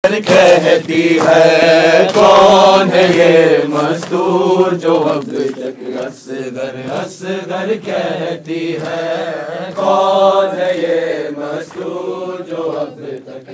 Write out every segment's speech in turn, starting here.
कहती है कौन है ये मस्तूर जो अब तक असगर कहती है कौन है ये मस्तूर जो अब तक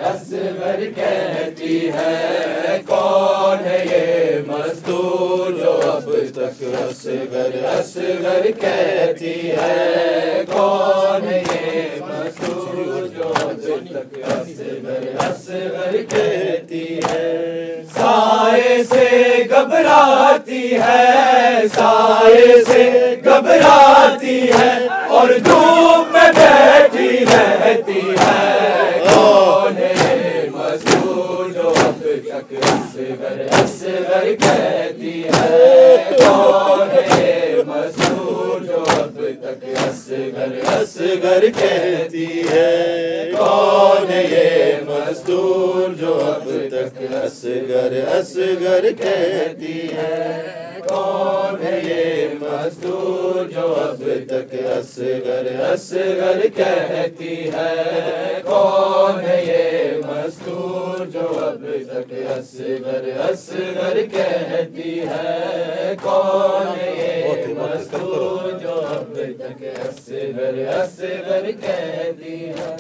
असगर कहती है कौन है ये मस्तूर जो अब तक असगर कहती है कौन है ये मस्तूर जो अब तक असगर कहती है। साए से घबराती है, साए से घबराती है और धूप में बैठी रहती है। कौन है मस्तूर जो अब तक असगर कहती है कौन है मस्तूर जो अब तक असगर कहती है कौन है ये मस्तूर जो अब तक असगर कहती है कौन है ये मस्तूर जो अब तक असगर कहती है कौन है ये मस्तूर जो अब तक असगर कहती है कौन है ये मस्तूर जो अब तक असगर कहती है।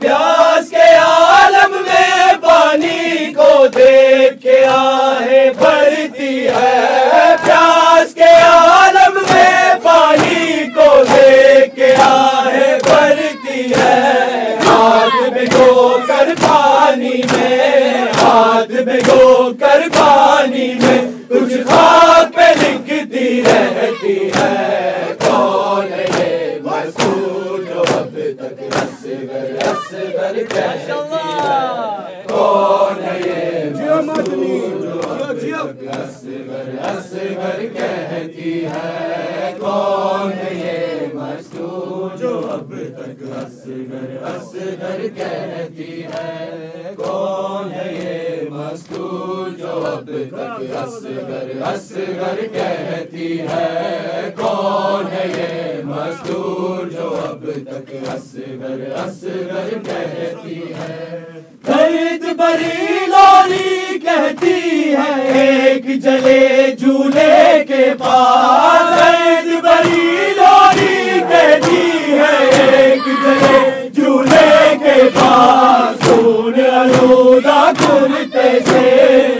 प्यास के आलम में पानी को देख के आहें भरती है, प्यास के आलम में पानी को देख के आहें भरती है। हाथ भिगो कर पानी में, हाथ भिगो कर पानी में कुछ खाक पे लिखती रहती है। कौन है ये मस्तूर जो अब तक असगर कहती है कौन है ये मस्तूर जो अब तक असगर कहती है कौन है ये मस्तूर जो अब तक असगर कहती है कौन है ये मस्तूर जो अब तक असगर कहती है कौन है ये मस्तूर जो अब तक असगर कहती है। दर्द भरी लोरी कहती है एक जले झूले के पास, दर्द भरी लोरी कहती है एक जले झूले के पास। खून आलूदा कुर्ते से,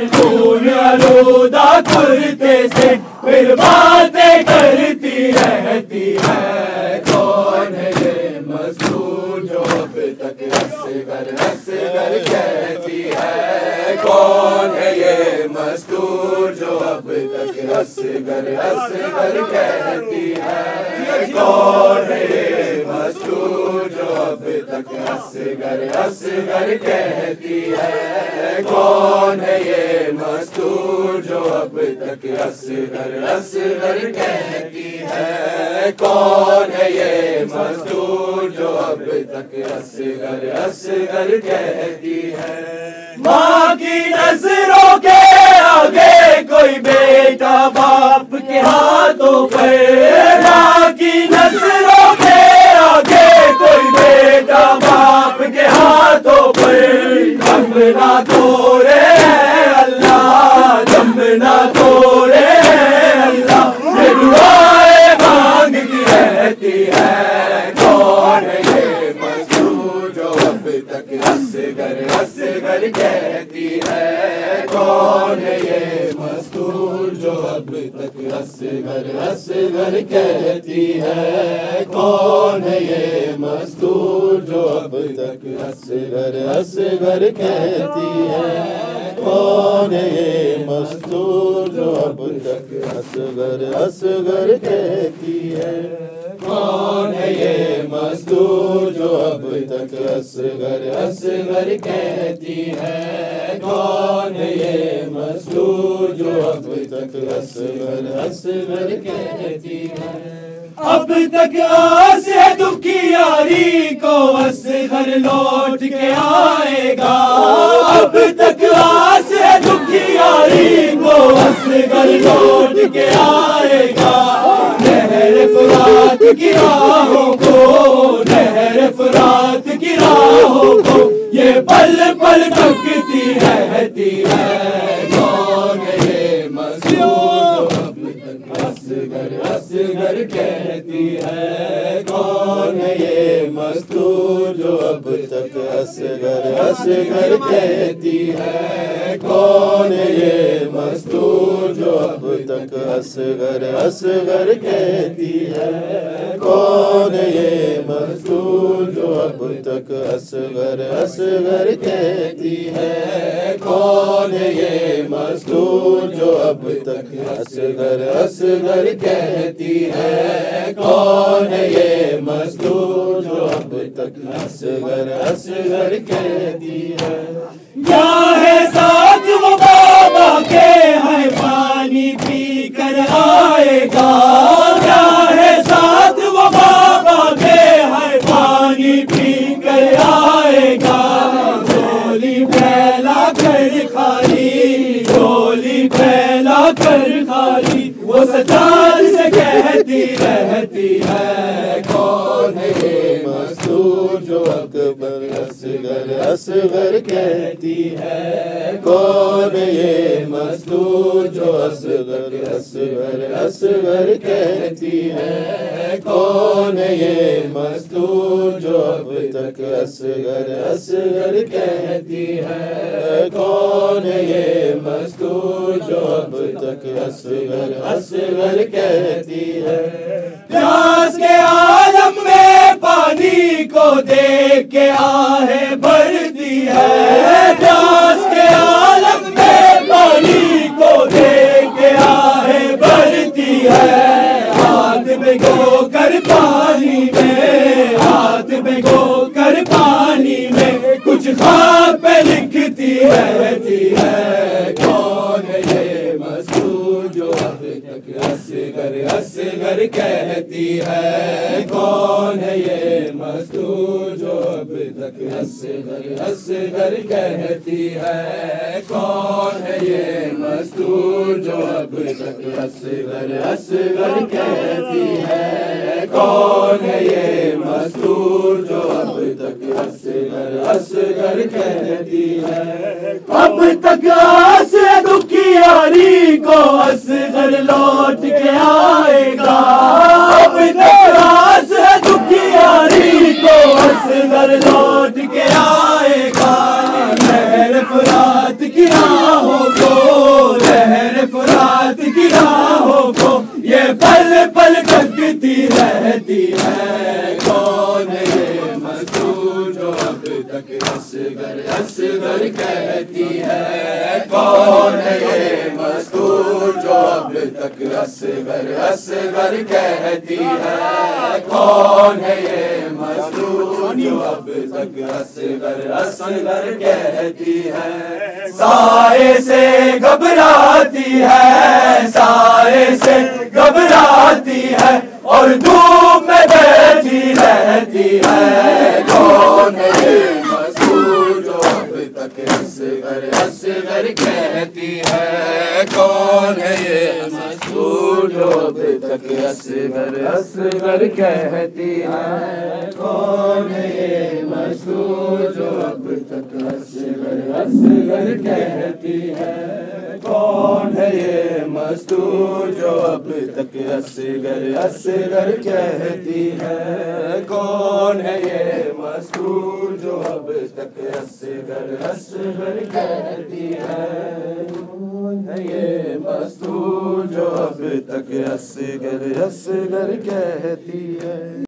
खून आलूदा कुर्ते से फिर बातें करती रहती है। कौन है ये मस्तूर जो अब तक असगर कहती है कौन है ये मस्तूर जो अब तक असगर कहती है कौन है ये मस्तूर जो अब तक असगर कहती है कौन है ये मस्तूर जो अब तक असगर कहती है कौन है ये मस्तूर जो अब तक असगर कहती है। माँ की नजरों के आगे कोई बेटा बाप के हाथों पर, माँ की नजरों के आगे कोई बेटा बाप के हाथों पर दम ना तोड़े अल्लाह, दम ना तोड़े अल्लाह, ये दुआएं मांगती रहती है। कौन है ये मस्तूर जो अब तक असगर कहती है कौन है ये मस्तूर जो अब तक असगर कहती है कौन है ये मस्तूर जो अब तक असगर कहती है कौन है ये मस्तूर जो अब तक असगर कहती है कौन है ये मस्तूर जो अब तक असगर कहती है कौन है ये मस्तूर जो अब तक असगर कहती है। अब तक आसे दुखियारी को असगर लौट के आएगा, अब तक आसे दुखियारी को असगर लौट के आएगा। नहर फुरात की राहों को, नहर फुरात की राहों को ये पल पल तकती रहती है। कौन है ये मस्तूर जो अब तक असगर असगर कहती है। कौन है ये मस्तूर जो अब तक असगर असगर कहती है। कौन है ये मस्तूर जो अब तक असगर असगर कहती है। कौन है ये मस्तूर जो अब तक असगर असगर कहती है। कौन है ये मस्तूर जो अब तक असगर असगर कहती है। कौन है ये मस्तूर जो अब तक असगर असगर कहती है। क्या है साथ वो बाबा के है पानी पी कर आएगा। क्या है साथ वो बाबा के है पानी पी कर आएगा। झोली फैला कर खाली, झोली फैला कर खाली वो सचार से कहती रहती है। कौन है ये मस्तूर जो अकबर असगर असगर कहती है। कौन है ये मस्तूर जो असगर असगर असगर कहती है। कौन है ये मस्तूर जो अब तक असगर असगर कहती है। कौन है ये मस्तूर जो अब तक असगर असगर कहती है। प्यास के आलम में पानी को देख के आहे भरती है। प्यास के आलम में पानी को देख के आहे भरती है। हाथ भिगो कर पानी में, हाथ भिगो कर पानी में कुछ ख्वाब पे लिखती रहती है। कौन है ये मस्तूर जो अब तक असगर असगर कहती है। कौन है ये मस्तूर जो अब तक असगर असगर कहती है। कौन है ये मस्तूर जो अब तक असगर असगर कहती है। कौन है ये मस्तूर जो अब तक असगर असगर कहती है। अब तक आस दुखियारी को असगर लौट के आएगा। अब तक आस दुखियारी को असगर लौट के आएगा। लहर फुरात की राहों को, लहर फुरात की राहों को ये पल पल जगती रहती है। कौन है ये मस्तूर जो अब तक असगर असगर कहती है। कौन है ये मस्तूर जो अब तक असगर असगर कहती है। कौन है ये मस्तूर जो अब तक असगर असगर कहती है। साए से घबराती है, साए से घबराती है और धूप में बैठी रहती है। कौन है ये मस्तूर जो अब तक असगर असगर कहती है। कौन है ये मस्तूर जो अब तक असगर असगर कहती है। कौन है ये मस्तूर जो अब तक असगर असगर कहती है। कौन है ये मस्तूर जो अब तक असगर असगर कहती है। कौन है ये मस्तूर जो अब तक असगर असगर कहती है। कौन है ये मस्तूर जो अब तक असगर असगर कहती है।